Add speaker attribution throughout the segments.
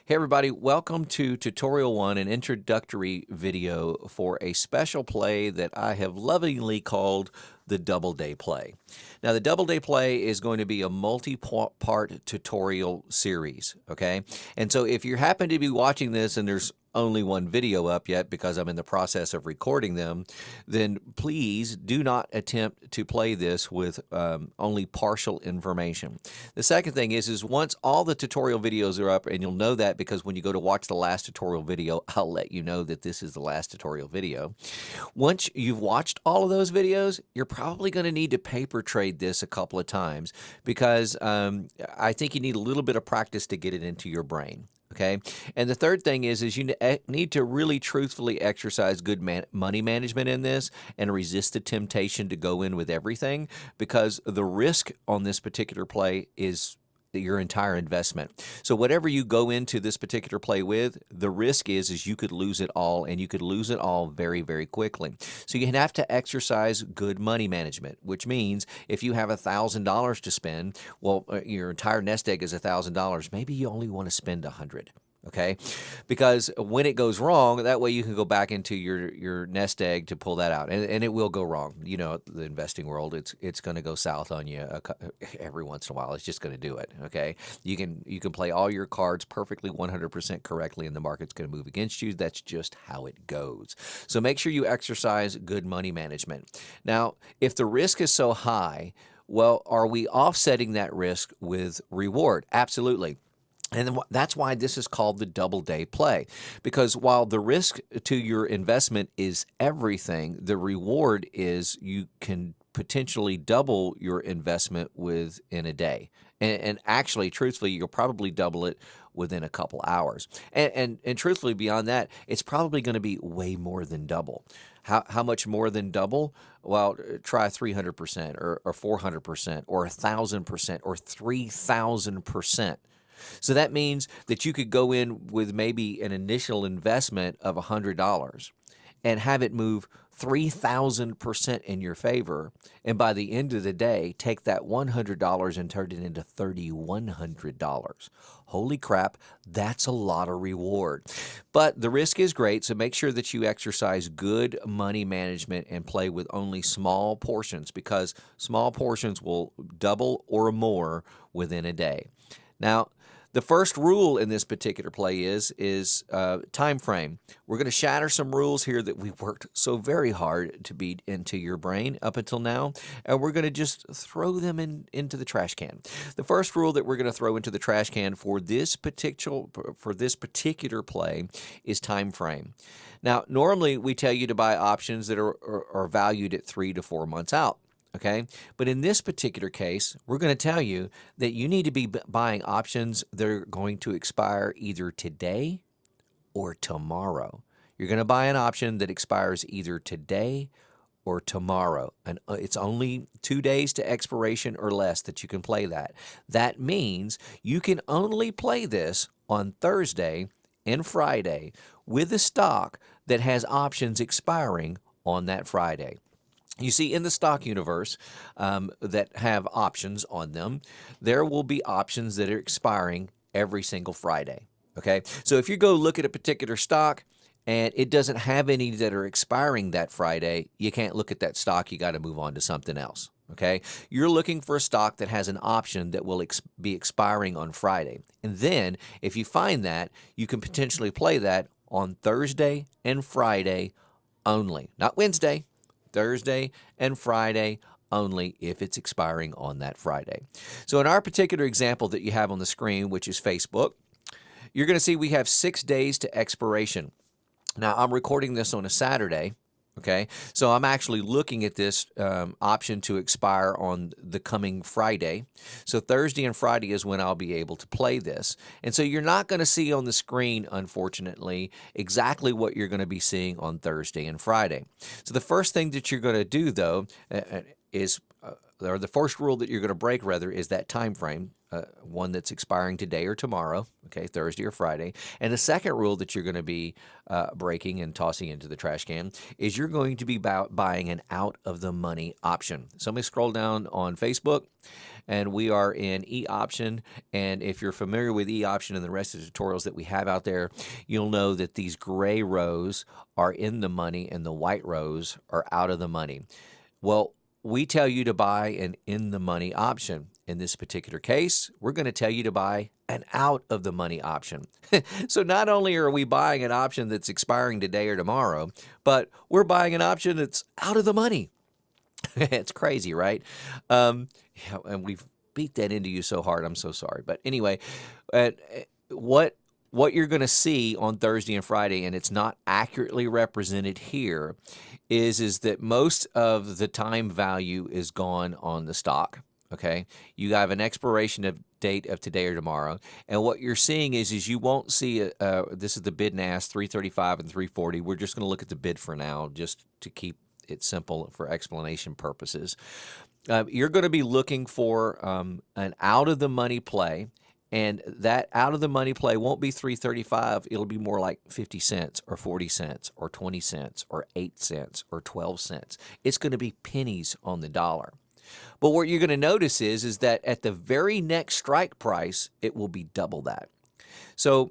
Speaker 1: Hey everybody, welcome to Tutorial 1, an introductory video for a special play that I have lovingly called the Doubleday Play. Now the Doubleday Play is going to be a multi-part tutorial series, okay? And so if you happen to be watching this and there's only one video up yet because I'm in the process of recording them, then please do not attempt to play this with only partial information. The second thing is once all the tutorial videos are up, and you'll know that because when you go to watch the last tutorial video, I'll let you know that this is the last tutorial video. Once you've watched all of those videos, you're probably going to need to paper trade this a couple of times because I think you need a little bit of practice to get it into your brain. Okay. And the third thing is you need to really truthfully exercise good money management in this and resist the temptation to go in with everything, because the risk on this particular play is your entire investment. So whatever you go into this particular play with, the risk is you could lose it all, and you could lose it all very, very quickly. So you have to exercise good money management, which means if you have $1,000 to spend, well, your entire nest egg is $1,000. Maybe you only want to spend $100. Okay, because when it goes wrong, that way you can go back into your nest egg to pull that out, and it will go wrong. You know, the investing world, it's going to go south on you every once in a while. It's just going to do it. Okay, you can play all your cards perfectly 100% correctly, and the market's going to move against you. That's just how it goes. So make sure you exercise good money management. Now, if the risk is so high, well, are we offsetting that risk with reward? Absolutely. And that's why this is called the Doubleday Play, because while the risk to your investment is everything, the reward is you can potentially double your investment within a day. And actually, truthfully, you'll probably double it within a couple hours. And truthfully, beyond that, it's probably going to be way more than double. How much more than double? Well, try 300% or 400% or 1,000% or 3,000%. So that means that you could go in with maybe an initial investment of $100 and have it move 3,000% in your favor. And by the end of the day, take that $100 and turn it into $3,100. Holy crap, that's a lot of reward. But the risk is great, so make sure that you exercise good money management and play with only small portions, because small portions will double or more within a day. Now, the first rule in this particular play is time frame. We're going to shatter some rules here that we worked so very hard to beat into your brain up until now, and we're going to just throw them into the trash can. The first rule that we're going to throw into the trash can for this particular play is time frame. Now, normally we tell you to buy options that are valued at 3 to 4 months out. Okay, but in this particular case, we're going to tell you that you need to be buying options that are going to expire either today or tomorrow. You're going to buy an option that expires either today or tomorrow, and it's only 2 days to expiration or less that you can play that. That means you can only play this on Thursday and Friday with a stock that has options expiring on that Friday. You see, in the stock universe that have options on them, there will be options that are expiring every single Friday. Okay, so if you go look at a particular stock and it doesn't have any that are expiring that Friday, you can't look at that stock. You got to move on to something else. Okay, you're looking for a stock that has an option that will be expiring on Friday. And then if you find that, you can potentially play that on Thursday and Friday only, not Wednesday. Thursday and Friday only if it's expiring on that Friday. So in our particular example that you have on the screen, which is Facebook, you're going to see we have 6 days to expiration. Now, I'm recording this on a Saturday, okay? So I'm actually looking at this option to expire on the coming Friday. So Thursday and Friday is when I'll be able to play this. And so you're not going to see on the screen, unfortunately, exactly what you're going to be seeing on Thursday and Friday. So the first thing that you're going to do, though, is or the first rule that you're going to break, rather, is that time frame, one that's expiring today or tomorrow, okay, Thursday or Friday. And the second rule that you're going to be breaking and tossing into the trash can is you're going to be buying an out of the money option. So let me scroll down on Facebook, and we are in eOption. And if you're familiar with eOption and the rest of the tutorials that we have out there, you'll know that these gray rows are in the money and the white rows are out of the money. Well, we tell you to buy an in the money option. In this particular case, we're going to tell you to buy an out of the money option. So not only are we buying an option that's expiring today or tomorrow, but we're buying an option that's out of the money. It's crazy, right? Yeah, and we've beat that into you so hard. I'm so sorry. But anyway, what you're going to see on Thursday and Friday, and it's not accurately represented here, is that most of the time value is gone on the stock. Okay, you have an expiration of date of today or tomorrow, and what you're seeing is you won't see this is the bid and ask 335 and 340. We're just going to look at the bid for now, just to keep it simple for explanation purposes. You're going to be looking for an out of the money play. And that out of the money play won't be 335. It'll be more like 50 cents or 40 cents or 20 cents or 8 cents or 12 cents. It's going to be pennies on the dollar. But what you're going to notice is that at the very next strike price, it will be double that. So,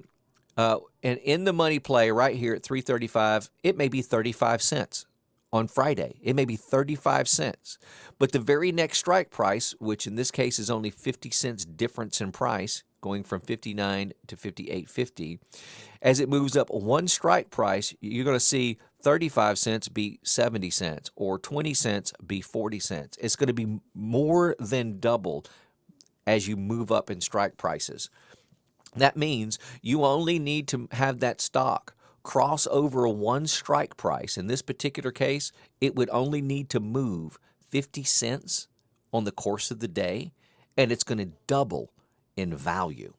Speaker 1: and in the money play right here at 335, it may be 35 cents. On Friday, it may be 35 cents. But the very next strike price, which in this case is only 50 cents difference in price, going from 59 to 58.50, as it moves up one strike price, you're going to see 35 cents be 70 cents or 20 cents be 40 cents. It's going to be more than double as you move up in strike prices. That means you only need to have that stock cross over one strike price. In this particular case, it would only need to move 50 cents on the course of the day, and it's going to double in value.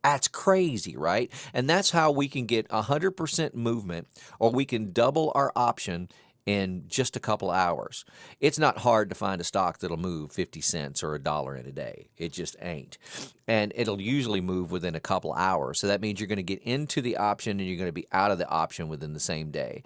Speaker 1: That's crazy, right? And that's how we can get 100% movement, or we can double our option in just a couple hours. It's not hard to find a stock that'll move 50 cents or $1 in a day. It just ain't. And it'll usually move within a couple hours. So that means you're going to get into the option and you're going to be out of the option within the same day.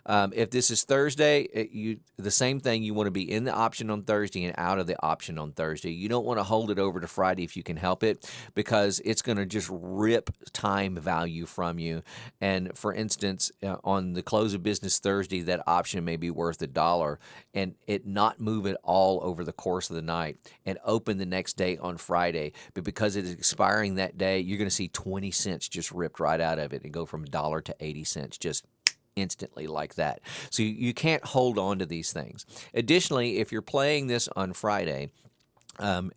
Speaker 1: If this is Thursday, the same thing. You want to be in the option on Thursday and out of the option on Thursday. You don't want to hold it over to Friday if you can help it, because it's going to just rip time value from you. And for instance, on the close of business Thursday, that option may be worth $1 and it not move at all over the course of the night and open the next day on Friday. But because it is expiring that day, you're going to see 20 cents just ripped right out of it and go from $1 to 80 cents just instantly like that. So you can't hold on to these things. Additionally, if you're playing this on Friday,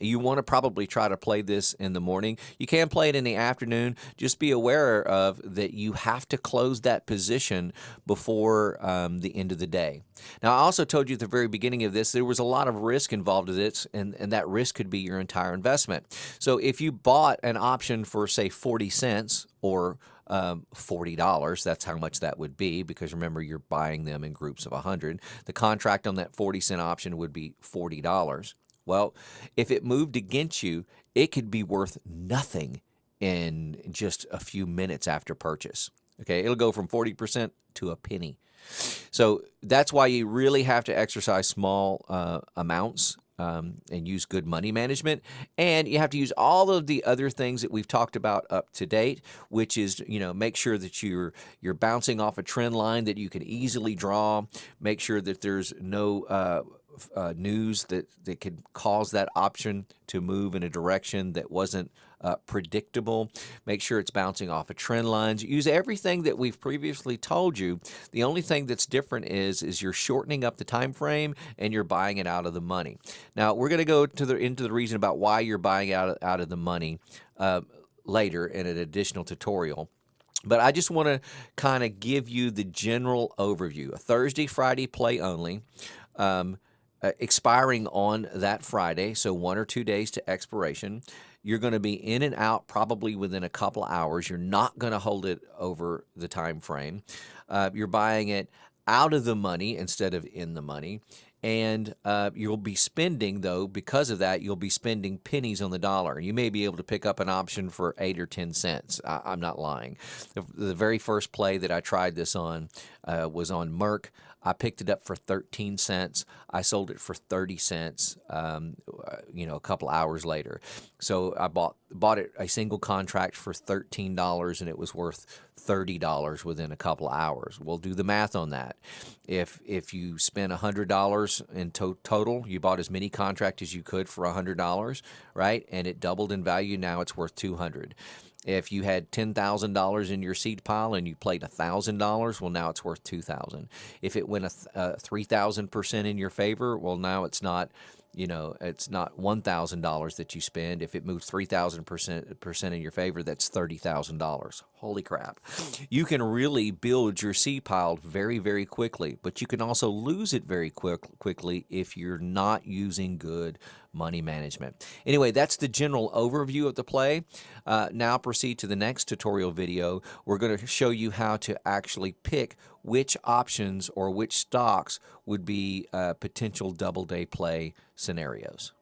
Speaker 1: you want to probably try to play this in the morning. You can play it in the afternoon. Just be aware of that you have to close that position before the end of the day. Now, I also told you at the very beginning of this, there was a lot of risk involved with this, and that risk could be your entire investment. So if you bought an option for, say, 40 cents or $40, that's how much that would be, because remember, you're buying them in groups of 100. The contract on that 40-cent option would be $40. Well, if it moved against you, it could be worth nothing in just a few minutes after purchase. Okay, it'll go from 40% to a penny. So that's why you really have to exercise small amounts and use good money management. And you have to use all of the other things that we've talked about up to date, which is, make sure that you're bouncing off a trend line that you can easily draw. Make sure that there's no news that could cause that option to move in a direction that wasn't predictable. Make sure it's bouncing off of trend lines. Use everything that we've previously told you. The only thing that's different is you're shortening up the time frame and you're buying it out of the money. Now, we're going to go into the reason about why you're buying out of the money later in an additional tutorial. But I just want to kind of give you the general overview. A Thursday, Friday play only. Expiring on that Friday, so 1 or 2 days to expiration. You're going to be in and out probably within a couple of hours. You're not going to hold it over the time frame. You're buying it out of the money instead of in the money. and you'll be spending, though, because of that, you'll be spending pennies on the dollar. You may be able to pick up an option for 8 or 10 cents. I'm not lying. The very first play that I tried this on was on Merck. I picked it up for 13 cents. I sold it for 30 cents, a couple hours later. So I bought it a single contract for $13, and it was worth $30 within a couple hours. We'll do the math on that. If you spend $100 in total, you bought as many contracts as you could for $100, right? And it doubled in value. Now it's worth $200. If you had $10,000 in your seed pile and you played $1,000, well, now it's worth $2,000. If it went 3,000% in your favor, well, now it's not, it's not $1,000 that you spend. If it moves 3,000% in your favor, that's $30,000. Holy crap. You can really build your seed pile very, very quickly, but you can also lose it very quickly if you're not using good money management. Anyway, that's the general overview of the play. Now proceed to the next tutorial video. We're going to show you how to actually pick which options or which stocks would be potential double day play scenarios.